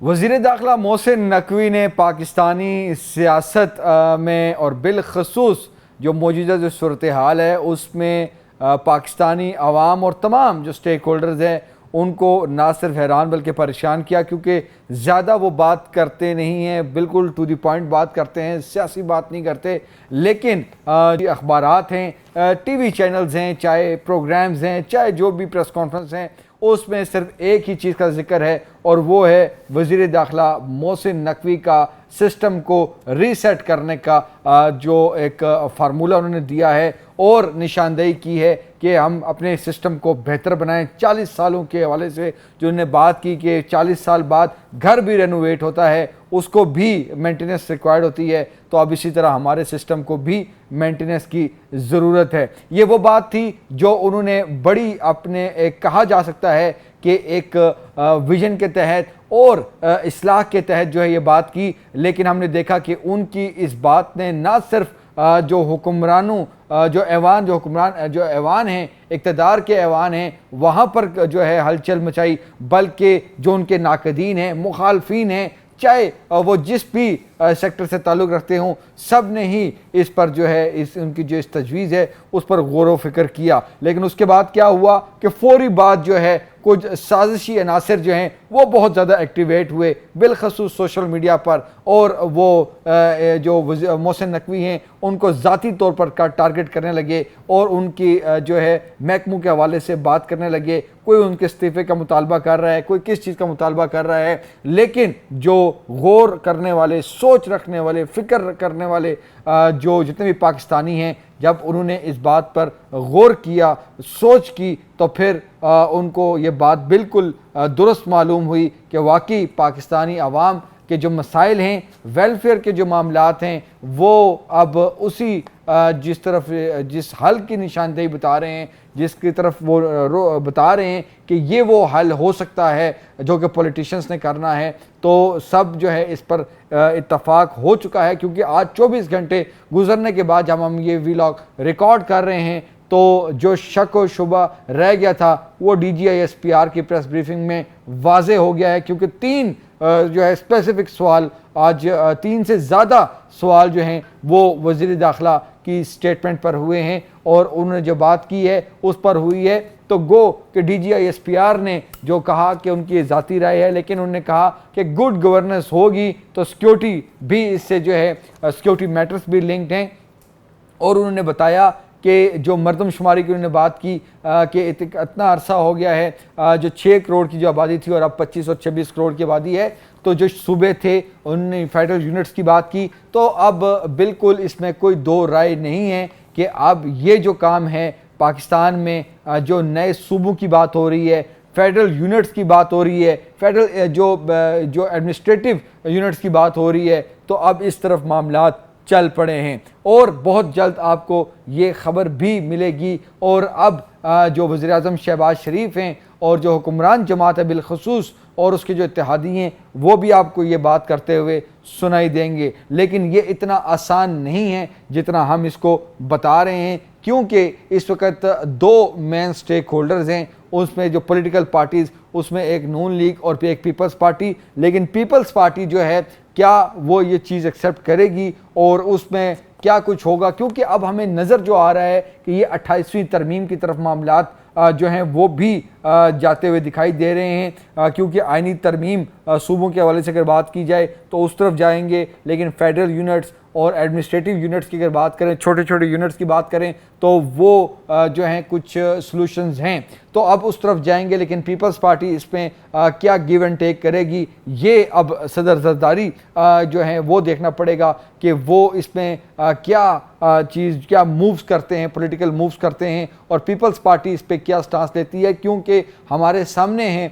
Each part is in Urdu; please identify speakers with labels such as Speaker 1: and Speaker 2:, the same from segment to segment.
Speaker 1: وزیر داخلہ محسن نقوی نے پاکستانی سیاست میں اور بالخصوص جو موجودہ جو صورتحال ہے اس میں پاکستانی عوام اور تمام جو سٹیک ہولڈرز ہیں ان کو نہ صرف حیران بلکہ پریشان کیا، کیونکہ زیادہ وہ بات کرتے نہیں ہیں، بالکل ٹو دی پوائنٹ بات کرتے ہیں، سیاسی بات نہیں کرتے، لیکن اخبارات ہیں، ٹی وی چینلز ہیں، چاہے پروگرامز ہیں، چاہے جو بھی پریس کانفرنس ہیں، اس میں صرف ایک ہی چیز کا ذکر ہے اور وہ ہے وزیر داخلہ محسن نقوی کا سسٹم کو ریسیٹ کرنے کا جو ایک فارمولہ انہوں نے دیا ہے اور نشاندہی کی ہے کہ ہم اپنے سسٹم کو بہتر بنائیں۔ 40 سالوں کے حوالے سے جو انہوں نے بات کی کہ 40 سال بعد گھر بھی رینوویٹ ہوتا ہے، اس کو بھی مینٹیننس ریکوائرڈ ہوتی ہے، تو اب اسی طرح ہمارے سسٹم کو بھی مینٹیننس کی ضرورت ہے۔ یہ وہ بات تھی جو انہوں نے بڑی اپنے ایک کہا جا سکتا ہے کہ ایک ویژن کے تحت اور اصلاح کے تحت جو ہے یہ بات کی، لیکن ہم نے دیکھا کہ ان کی اس بات نے نہ صرف جو حکمرانوں جو ایوان ہیں، اقتدار کے ایوان ہیں، وہاں پر جو ہے ہلچل مچائی، بلکہ جو ان کے ناقدین ہیں، مخالفین ہیں، چاہے وہ جس بھی سیکٹر سے تعلق رکھتے ہوں، سب نے ہی اس پر جو ہے ان کی جو اس تجویز ہے اس پر غور و فکر کیا۔ لیکن اس کے بعد کیا ہوا کہ فوری بعد جو ہے کچھ سازشی عناصر جو ہیں وہ بہت زیادہ ایکٹیویٹ ہوئے، بالخصوص سوشل میڈیا پر، اور وہ جو محسن نقوی ہیں ان کو ذاتی طور پر ٹارگٹ کرنے لگے اور ان کی جو ہے محکموں کے حوالے سے بات کرنے لگے۔ کوئی ان کے استعفے کا مطالبہ کر رہا ہے، کوئی کس چیز کا مطالبہ کر رہا ہے، لیکن جو غور کرنے والے، سوچ رکھنے والے، فکر کرنے والے جو جتنے بھی پاکستانی ہیں، جب انہوں نے اس بات پر غور کیا، سوچ کی، تو پھر ان کو یہ بات بالکل درست معلوم ہوئی کہ واقعی پاکستانی عوام کے جو مسائل ہیں، ویلفیئر کے جو معاملات ہیں، وہ اب اسی جس حل کی نشاندہی بتا رہے ہیں، جس کی طرف وہ بتا رہے ہیں کہ یہ وہ حل ہو سکتا ہے جو کہ پولیٹیشنز نے کرنا ہے، تو سب جو ہے اس پر اتفاق ہو چکا ہے۔ کیونکہ آج 24 گھنٹے گزرنے کے بعد جب ہم یہ ویلاگ ریکارڈ کر رہے ہیں تو جو شک و شبہ رہ گیا تھا وہ D G I S P R کی پریس بریفنگ میں واضح ہو گیا ہے، کیونکہ 3 جو ہے اسپیسیفک سوال، آج 3 سے زیادہ سوال جو ہیں وہ وزیر داخلہ کی سٹیٹمنٹ پر ہوئے ہیں، اور انہوں نے جو بات کی ہے اس پر ہوئی ہے، تو گو کہ D G I S P R نے جو کہا کہ ان کی ذاتی رائے ہے، لیکن انہوں نے کہا کہ گڈ گورننس ہوگی تو سیکیورٹی بھی اس سے جو ہے سیکیورٹی میٹرز بھی لنکڈ ہیں، اور انہوں نے بتایا کہ جو مردم شماری کی انہوں نے بات کی کہ اتنا عرصہ ہو گیا ہے، جو 6 کروڑ کی جو آبادی تھی اور اب 25 اور 26 کروڑ کی آبادی ہے، تو جو صوبے تھے انہوں نے فیڈرل یونٹس کی بات کی، تو اب بالکل اس میں کوئی دو رائے نہیں ہے کہ اب یہ جو کام ہے پاکستان میں، جو نئے صوبوں کی بات ہو رہی ہے، فیڈرل یونٹس کی بات ہو رہی ہے، فیڈرل جو ایڈمنسٹریٹو یونٹس کی بات ہو رہی ہے، تو اب اس طرف معاملات چل پڑے ہیں، اور بہت جلد آپ کو یہ خبر بھی ملے گی۔ اور اب جو وزیر اعظم شہباز شریف ہیں اور جو حکمران جماعت ہے بالخصوص، اور اس کے جو اتحادی ہیں، وہ بھی آپ کو یہ بات کرتے ہوئے سنائی دیں گے، لیکن یہ اتنا آسان نہیں ہے جتنا ہم اس کو بتا رہے ہیں، کیونکہ اس وقت 2 مین سٹیک ہولڈرز ہیں اس میں، جو پولیٹیکل پارٹیز، اس میں ایک نون لیگ اور پھر ایک پیپلز پارٹی، لیکن پیپلز پارٹی جو ہے کیا وہ یہ چیز ایکسیپٹ کرے گی اور اس میں کیا کچھ ہوگا، کیونکہ اب ہمیں نظر جو آ رہا ہے کہ یہ 28ویں ترمیم کی طرف معاملات جو ہیں وہ بھی جاتے ہوئے دکھائی دے رہے ہیں، کیونکہ آئینی ترمیم صوبوں کے حوالے سے اگر بات کی جائے تو اس طرف جائیں گے، لیکن فیڈرل یونٹس اور ایڈمنسٹریٹو یونٹس کی اگر بات کریں، چھوٹے چھوٹے یونٹس کی بات کریں، تو وہ جو ہیں کچھ سلوشنز ہیں، تو اب اس طرف جائیں گے، لیکن پیپلز پارٹی اس میں کیا گیو اینڈ ٹیک کرے گی، یہ اب صدر زرداری جو ہیں وہ دیکھنا پڑے گا کہ وہ اس میں کیا مووز کرتے ہیں، پولیٹیکل مووز کرتے ہیں، اور پیپلز پارٹی اس پہ کیا سٹانس لیتی ہے، کیونکہ ہمارے سامنے ہیں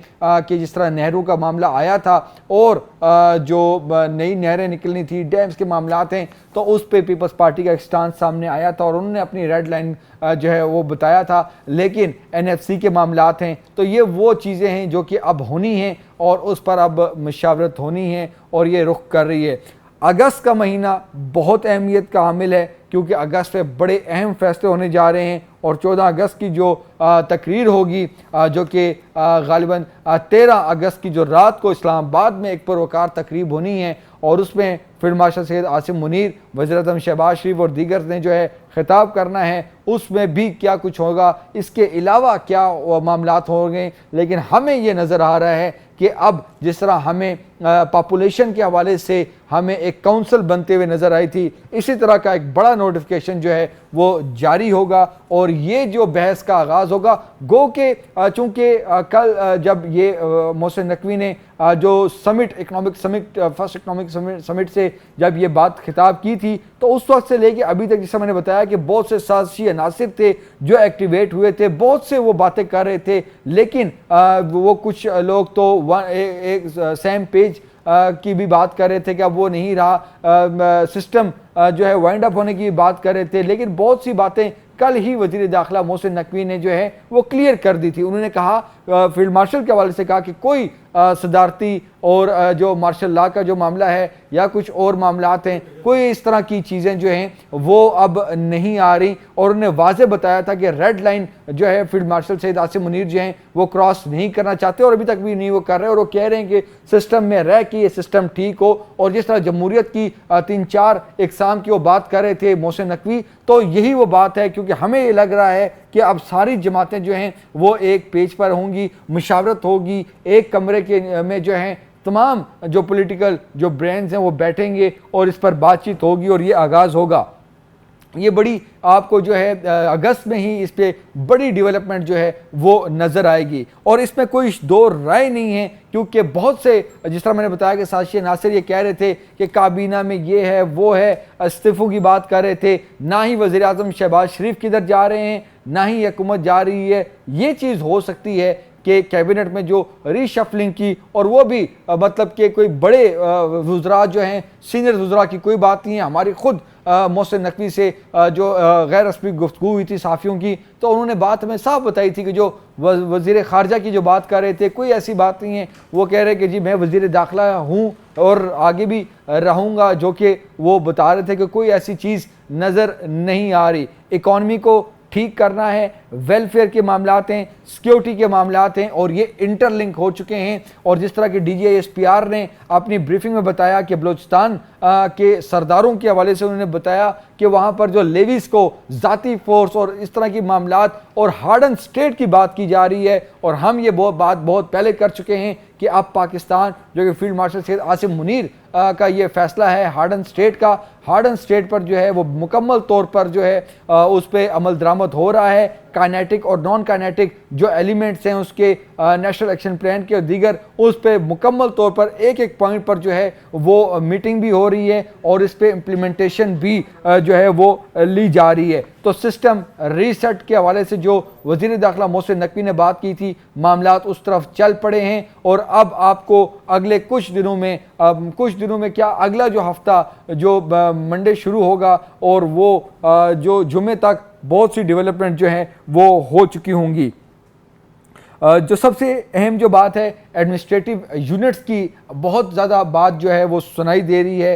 Speaker 1: کہ جس طرح نہرو کا معاملہ آیا تھا اور جو نئی نہریں نکلنی تھی، ڈیمز کے معاملات ہیں، تو اس پہ پیپلز پارٹی کا ایک سٹانس سامنے آیا تھا اور انہوں نے اپنی ریڈ لائن جو ہے وہ بتایا تھا، لیکن این ایف سی کے معاملات ہیں، تو یہ وہ چیزیں ہیں جو کہ اب ہونی ہیں اور اس پر اب مشاورت ہونی ہے اور یہ رخ کر رہی ہے۔ اگست کا مہینہ بہت اہمیت کا حامل ہے، کیونکہ اگست میں بڑے اہم فیصلے ہونے جا رہے ہیں، اور 14 اگست کی جو تقریر ہوگی جو کہ غالباً 13 اگست کی جو رات کو اسلام آباد میں ایک پروکار تقریب ہونی ہے، اور اس میں فیلڈ مارشل سید عاصم منیر، وزیر اعظم شہباز شریف اور دیگر نے جو ہے خطاب کرنا ہے، اس میں بھی کیا کچھ ہوگا، اس کے علاوہ کیا معاملات ہوں گے۔ لیکن ہمیں یہ نظر آ رہا ہے کہ اب جس طرح ہمیں پاپولیشن کے حوالے سے ہمیں ایک کونسل بنتے ہوئے نظر آئی تھی، اسی طرح کا ایک بڑا نوٹیفیکیشن جو ہے وہ جاری ہوگا، اور یہ جو بحث کا آغاز ہوگا، گو کہ چونکہ کل جب یہ محسن نقوی نے جو سمٹ اکنامک سمٹ فرسٹ اکنامک سمٹ سے جب یہ بات خطاب کی تھی، تو اس وقت سے لے کے ابھی تک جیسا میں نے بتایا کہ بہت سے سازشی عناصر تھے جو ایکٹیویٹ ہوئے تھے، بہت سے وہ باتیں کر رہے تھے، لیکن وہ کچھ لوگ تو ایک سیم پیج کی بھی بات کر رہے تھے کہ اب وہ نہیں رہا، سسٹم جو ہے وائنڈ اپ ہونے کی بات کر رہے تھے، لیکن بہت سی باتیں کل ہی وزیر داخلہ محسن نقوی نے جو ہے وہ کلیئر کر دی تھی۔ انہوں نے کہا، فیلڈ مارشل کے حوالے سے کہا کہ کوئی صدارتی اور جو مارشل لا کا جو معاملہ ہے یا کچھ اور معاملات ہیں، کوئی اس طرح کی چیزیں جو ہیں وہ اب نہیں آ رہی، اور انہوں نے واضح بتایا تھا کہ ریڈ لائن جو ہے فیلڈ مارشل سید عاصم منیر جو ہیں وہ کراس نہیں کرنا چاہتے، اور ابھی تک بھی نہیں وہ کر رہے، اور وہ کہہ رہے ہیں کہ سسٹم میں رہ کے یہ سسٹم ٹھیک ہو۔ اور جس طرح جمہوریت کی 3-4 اقسام کی وہ بات کر رہے تھے محسن نقوی، تو یہی وہ بات ہے، کیونکہ ہمیں یہ لگ رہا ہے کہ اب ساری جماعتیں جو ہیں وہ ایک پیج پر ہوں گی، مشاورت ہوگی، ایک کمرے کے میں جو ہیں تمام جو پولیٹیکل جو برینز ہیں وہ بیٹھیں گے اور اس پر بات چیت ہوگی، اور یہ آغاز ہوگا۔ یہ بڑی آپ کو جو ہے اگست میں ہی اس پہ بڑی ڈیولپمنٹ جو ہے وہ نظر آئے گی، اور اس میں کوئی دو رائے نہیں ہے، کیونکہ بہت سے جس طرح میں نے بتایا کہ سازشی عناصر یہ کہہ رہے تھے کہ کابینہ میں یہ ہے وہ ہے، استعفوں کی بات کر رہے تھے، نہ ہی وزیر اعظم شہباز شریف کدھر جا رہے ہیں، نہ ہی حکومت جا رہی ہے۔ یہ چیز ہو سکتی ہے کہ کیبنٹ میں جو ری شفلنگ کی، اور وہ بھی مطلب کہ کوئی بڑے وزراء جو ہیں، سینئر وزراء کی کوئی بات نہیں ہے۔ ہماری خود محسن نقوی سے جو غیر رسمی گفتگو ہوئی تھی صحافیوں کی، تو انہوں نے بات ہمیں صاف بتائی تھی کہ جو وزیر خارجہ کی جو بات کر رہے تھے کوئی ایسی بات نہیں ہے، وہ کہہ رہے کہ جی میں وزیر داخلہ ہوں اور آگے بھی رہوں گا، جو کہ وہ بتا رہے تھے کہ کوئی ایسی چیز نظر نہیں آ رہی۔ اکانومی کو ٹھیک کرنا ہے، ویلفیئر کے معاملات ہیں، سیکیورٹی کے معاملات ہیں، اور یہ انٹر لنک ہو چکے ہیں۔ اور جس طرح کہ D G S P R نے اپنی بریفنگ میں بتایا کہ بلوچستان کے سرداروں کے حوالے سے انہوں نے بتایا کہ وہاں پر جو لیویز کو ذاتی فورس اور اس طرح کی معاملات اور ہارڈن سٹیٹ کی بات کی جا رہی ہے، اور ہم یہ بات بہت پہلے کر چکے ہیں کہ اب پاکستان جو کہ فیلڈ مارشل سید عاصم منیر کا یہ فیصلہ ہے ہارڈن سٹیٹ کا، ہارڈن سٹیٹ پر جو ہے وہ مکمل طور پر جو ہے اس پہ عمل درآمد ہو رہا ہے۔ کائنیٹک اور نان کائنیٹک جو ایلیمنٹس ہیں اس کے نیشنل ایکشن پلان کے اور دیگر، اس پہ مکمل طور پر ایک ایک پوائنٹ پر جو ہے وہ میٹنگ بھی ہو رہی ہے، اور اس پہ امپلیمنٹیشن بھی جو ہے وہ لی جا رہی ہے۔ تو سسٹم ریسیٹ کے حوالے سے جو وزیر داخلہ محسن نقوی نے بات کی تھی، معاملات اس طرف چل پڑے ہیں، اور اب آپ کو اگلے کچھ دنوں میں کیا اگلا جو ہفتہ جو منڈے شروع ہوگا، اور وہ جو جمعے تک بہت سی ڈیولپمنٹ جو ہیں وہ ہو چکی ہوں گی۔ جو سب سے اہم جو بات ہے ایڈمنسٹریٹو یونٹس کی، بہت زیادہ بات جو ہے وہ سنائی دے رہی ہے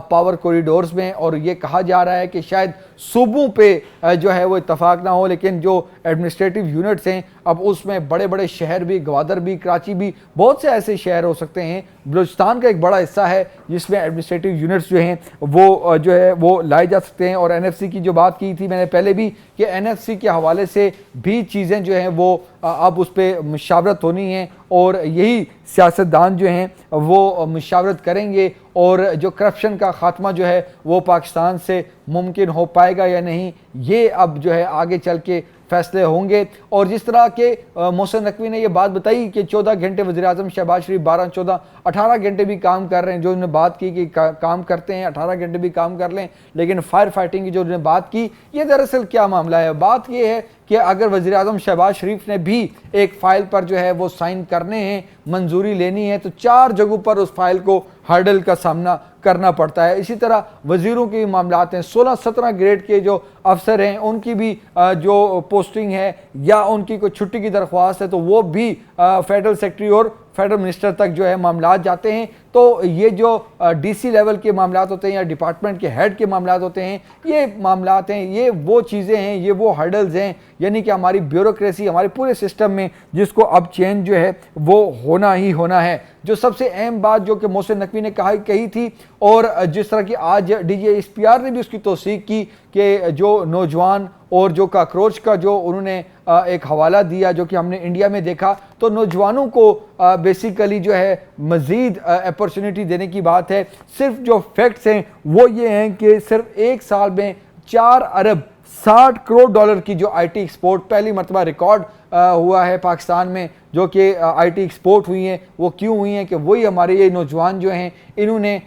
Speaker 1: پاور کوریڈورز میں، اور یہ کہا جا رہا ہے کہ شاید صوبوں پہ جو ہے وہ اتفاق نہ ہو، لیکن جو ایڈمنسٹریٹو یونٹس ہیں اب اس میں بڑے بڑے شہر بھی، گوادر بھی، کراچی بھی، بہت سے ایسے شہر ہو سکتے ہیں۔ بلوچستان کا ایک بڑا حصہ ہے جس میں ایڈمنسٹریٹو یونٹس جو ہیں وہ جو ہے وہ لائے جا سکتے ہیں۔ اور این ایف سی کی جو بات کی تھی میں نے پہلے بھی کہ این ایف سی کے حوالے سے بھی چیزیں جو ہیں وہ اب اس پہ مشاورت ہونی ہے، اور یہی سیاستدان جو ہیں وہ مشاورت کریں گے، اور جو کرپشن کا خاتمہ جو ہے وہ پاکستان سے ممکن ہو پائے گا یا نہیں، یہ اب جو ہے آگے چل کے فیصلے ہوں گے۔ اور جس طرح کہ محسن نقوی نے یہ بات بتائی کہ 14 گھنٹے وزیر اعظم شہباز شریف 12 14 18 گھنٹے بھی کام کر رہے ہیں، جو انہوں نے بات کی کہ کام کرتے ہیں 18 گھنٹے بھی کام کر لیں، لیکن فائر فائٹنگ کی جو انہوں نے بات کی، یہ دراصل کیا معاملہ ہے؟ بات یہ ہے کہ اگر وزیر اعظم شہباز شریف نے بھی ایک فائل پر جو ہے وہ سائن کرنے ہیں، منظوری لینی ہے، تو 4 جگہوں پر اس فائل کو ہرڈل کا سامنا کرنا پڑتا ہے۔ اسی طرح وزیروں کے معاملات ہیں، 16-17 گریڈ کے جو افسر ہیں ان کی بھی جو پوسٹنگ ہے یا ان کی کوئی چھٹی کی درخواست ہے تو وہ بھی فیڈرل سیکرٹری اور فیڈرل منسٹر تک جو ہے معاملات جاتے ہیں۔ تو یہ جو ڈی سی لیول کے معاملات ہوتے ہیں یا ڈپارٹمنٹ کے ہیڈ کے معاملات ہوتے ہیں، یہ معاملات ہیں، یہ وہ چیزیں ہیں، یہ وہ ہرڈلز ہیں، یعنی کہ ہماری بیوروکریسی ہمارے پورے سسٹم میں جس کو اب چینج جو ہے وہ ہونا ہی ہونا ہے۔ جو سب سے اہم بات جو کہ محسن نقوی نے کہی تھی، اور جس طرح کی آج D G S P R نے بھی اس کی توثیق کی کہ جو نوجوان اور جو کاکروچ کا جو انہوں نے ایک حوالہ دیا جو کہ ہم نے انڈیا میں دیکھا، تو نوجوانوں کو بیسیکلی جو ہے مزید اپرچونٹی دینے کی بات ہے۔ صرف جو فیکٹس ہیں وہ یہ ہیں کہ صرف ایک سال میں 4 ارب 60 کروڑ ڈالر کی جو آئی ٹی ایکسپورٹ پہلی مرتبہ ریکارڈ ہوا ہے پاکستان میں، جو کہ آئی ٹی ایکسپورٹ ہوئی ہیں۔ وہ کیوں ہوئی ہیں کہ وہی ہمارے یہ نوجوان جو ہیں انہوں نے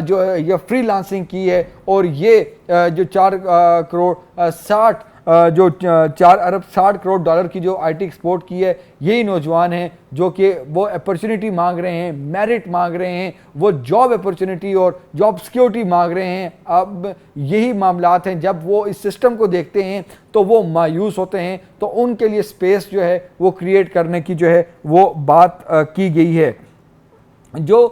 Speaker 1: جو یہ فری لانسنگ کی ہے، اور یہ جو 4 ارب 60 کروڑ ڈالر کی جو آئی ٹی ایکسپورٹ کی ہے، یہی نوجوان ہیں جو کہ وہ اپرچونٹی مانگ رہے ہیں، میرٹ مانگ رہے ہیں، وہ جاب اپرچونٹی اور جاب سیکیورٹی مانگ رہے ہیں۔ اب یہی معاملات ہیں، جب وہ اس سسٹم کو دیکھتے ہیں تو وہ مایوس ہوتے ہیں، تو ان کے لیے سپیس جو ہے وہ کریٹ کرنے کی جو ہے وہ بات کی گئی ہے۔ جو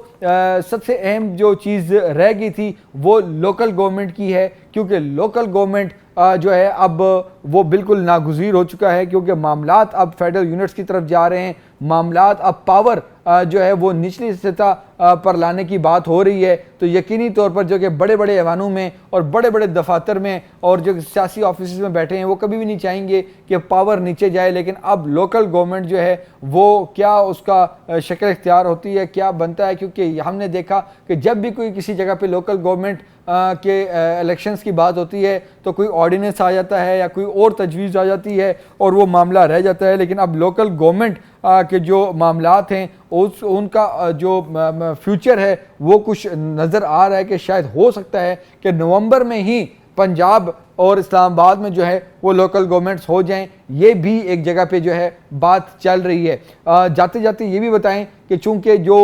Speaker 1: سب سے اہم جو چیز رہ گئی تھی وہ لوکل گورنمنٹ کی ہے، کیونکہ لوکل گورنمنٹ جو ہے اب وہ بالکل ناگزیر ہو چکا ہے، کیونکہ معاملات اب فیڈرل یونٹس کی طرف جا رہے ہیں، معاملات اب پاور جو ہے وہ نچلی سطح پر لانے کی بات ہو رہی ہے۔ تو یقینی طور پر جو کہ بڑے بڑے ایوانوں میں اور بڑے بڑے دفاتر میں اور جو سیاسی آفیسز میں بیٹھے ہیں وہ کبھی بھی نہیں چاہیں گے کہ پاور نیچے جائے، لیکن اب لوکل گورنمنٹ جو ہے وہ کیا اس کا شکل اختیار ہوتی ہے، کیا بنتا ہے، کیونکہ ہم نے دیکھا کہ جب بھی کوئی کسی جگہ پہ لوکل گورنمنٹ کے الیکشنز کی بات ہوتی ہے تو کوئی آرڈیننس آ جاتا ہے یا کوئی اور تجویز آ جاتی ہے اور وہ معاملہ رہ جاتا ہے۔ لیکن اب لوکل گورنمنٹ کے جو معاملات ہیں ان کا جو فیوچر ہے وہ کچھ نظر آ رہا ہے کہ شاید ہو سکتا ہے کہ نومبر میں ہی پنجاب اور اسلام آباد میں جو ہے وہ لوکل گورنمنٹس ہو جائیں۔ یہ بھی ایک جگہ پہ جو ہے بات چل رہی ہے۔ جاتے جاتے یہ بھی بتائیں کہ چونکہ جو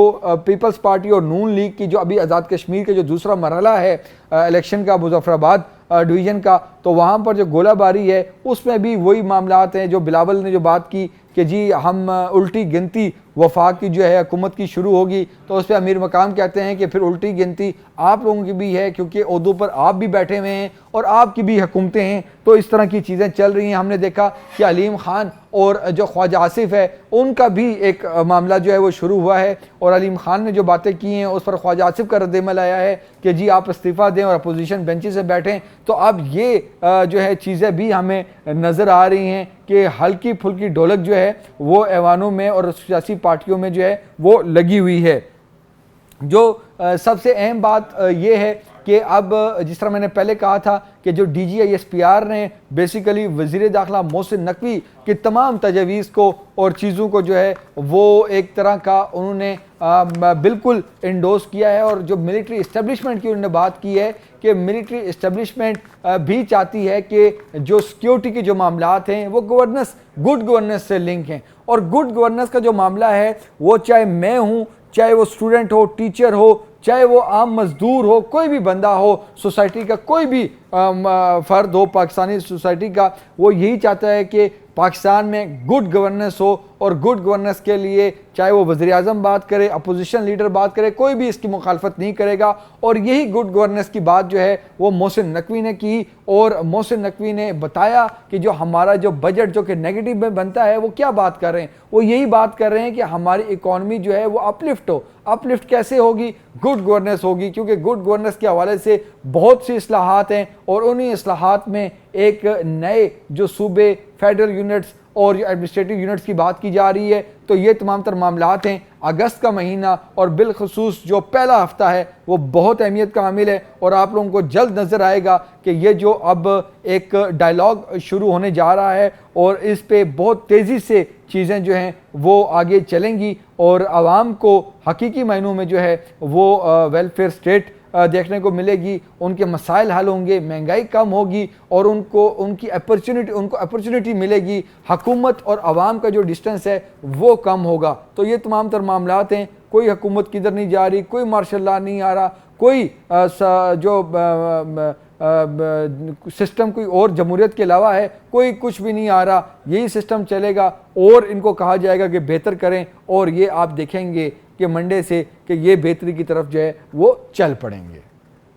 Speaker 1: پیپلز پارٹی اور نون لیگ کی جو ابھی آزاد کشمیر کے جو دوسرا مرحلہ ہے الیکشن کا مظفر آباد ڈویژن کا، تو وہاں پر جو گولہ باری ہے اس میں بھی وہی معاملات ہیں جو بلاول نے جو بات کی کہ جی ہم الٹی گنتی وفاق کی جو ہے حکومت کی شروع ہوگی، تو اس پہ امیر مقام کہتے ہیں کہ پھر الٹی گنتی آپ لوگوں کی بھی ہے، کیونکہ عہدوں پر آپ بھی بیٹھے ہوئے ہیں اور آپ کی بھی حکومتیں ہیں۔ تو اس طرح کی چیزیں چل رہی ہیں۔ ہم نے دیکھا کہ علیم خان اور جو خواجہ آصف ہے ان کا بھی ایک معاملہ جو ہے وہ شروع ہوا ہے، اور علیم خان نے جو باتیں کی ہیں اس پر خواجہ آصف کا رد عمل آیا ہے کہ جی آپ استعفیٰ دیں اور اپوزیشن بینچز سے بیٹھیں۔ تو اب یہ جو ہے چیزیں بھی ہمیں نظر آ رہی ہیں کہ ہلکی پھلکی ڈھولک جو ہے وہ ایوانوں میں اور سیاسی پارٹیوں میں جو ہے وہ لگی ہوئی ہے۔ جو سب سے اہم بات یہ ہے کہ اب جس طرح میں نے پہلے کہا تھا کہ جو D G I S P R نے بیسیکلی وزیر داخلہ محسن نقوی کی تمام تجاویز کو اور چیزوں کو جو ہے وہ ایک طرح کا انہوں نے بالکل انڈوس کیا ہے، اور جو ملٹری اسٹیبلشمنٹ کی انہوں نے بات کی ہے کہ ملٹری اسٹیبلشمنٹ بھی چاہتی ہے کہ جو سیکیورٹی کے جو معاملات ہیں وہ گڈ گورننس سے لنک ہیں، اور گڈ گورننس کا جو معاملہ ہے وہ چاہے میں ہوں، چاہے وہ اسٹوڈنٹ ہو، ٹیچر ہو، چاہے وہ عام مزدور ہو، کوئی بھی بندہ ہو، سوسائٹی کا کوئی بھی فرد ہو پاکستانی سوسائٹی کا، وہ یہی چاہتا ہے کہ پاکستان میں گڈ گورننس ہو، اور گڈ گورننس کے لیے چاہے وہ وزیر اعظم بات کرے، اپوزیشن لیڈر بات کرے، کوئی بھی اس کی مخالفت نہیں کرے گا۔ اور یہی گڈ گورننس کی بات جو ہے وہ محسن نقوی نے کی، اور محسن نقوی نے بتایا کہ جو ہمارا جو بجٹ جو کہ نیگیٹو میں بنتا ہے وہ کیا بات کر رہے ہیں، وہ یہی بات کر رہے ہیں کہ ہماری اکانومی جو ہے وہ اپلفٹ ہو۔ اپلفٹ کیسے ہوگی؟ گڈ گورننس ہوگی، کیونکہ گڈ گورننس کے حوالے سے بہت سی اصلاحات ہیں، اور انہی اصلاحات میں ایک نئے جو صوبے، فیڈرل یونٹس اور جو ایڈمنسٹریٹو یونٹس کی بات کی جا رہی ہے۔ تو یہ تمام تر معاملات ہیں۔ اگست کا مہینہ اور بالخصوص جو پہلا ہفتہ ہے وہ بہت اہمیت کا حامل ہے، اور آپ لوگوں کو جلد نظر آئے گا کہ یہ جو اب ایک ڈائلاگ شروع ہونے جا رہا ہے، اور اس پہ بہت تیزی سے چیزیں جو ہیں وہ آگے چلیں گی، اور عوام کو حقیقی معنوں میں جو ہے وہ ویلفیئر اسٹیٹ دیکھنے کو ملے گی، ان کے مسائل حل ہوں گے، مہنگائی کم ہوگی، اور ان کو اپرچونٹی ملے گی، حکومت اور عوام کا جو ڈسٹنس ہے وہ کم ہوگا۔ تو یہ تمام تر معاملات ہیں۔ کوئی حکومت کدھر نہیں جا رہی، کوئی مارشل لا نہیں آ رہا، کوئی جو سسٹم کوئی اور جمہوریت کے علاوہ ہے کوئی کچھ بھی نہیں آ رہا۔ یہی سسٹم چلے گا، اور ان کو کہا جائے گا کہ بہتر کریں، اور یہ آپ دیکھیں گے کہ منڈے سے کہ یہ بہتری کی طرف جو ہے وہ چل پڑیں گے.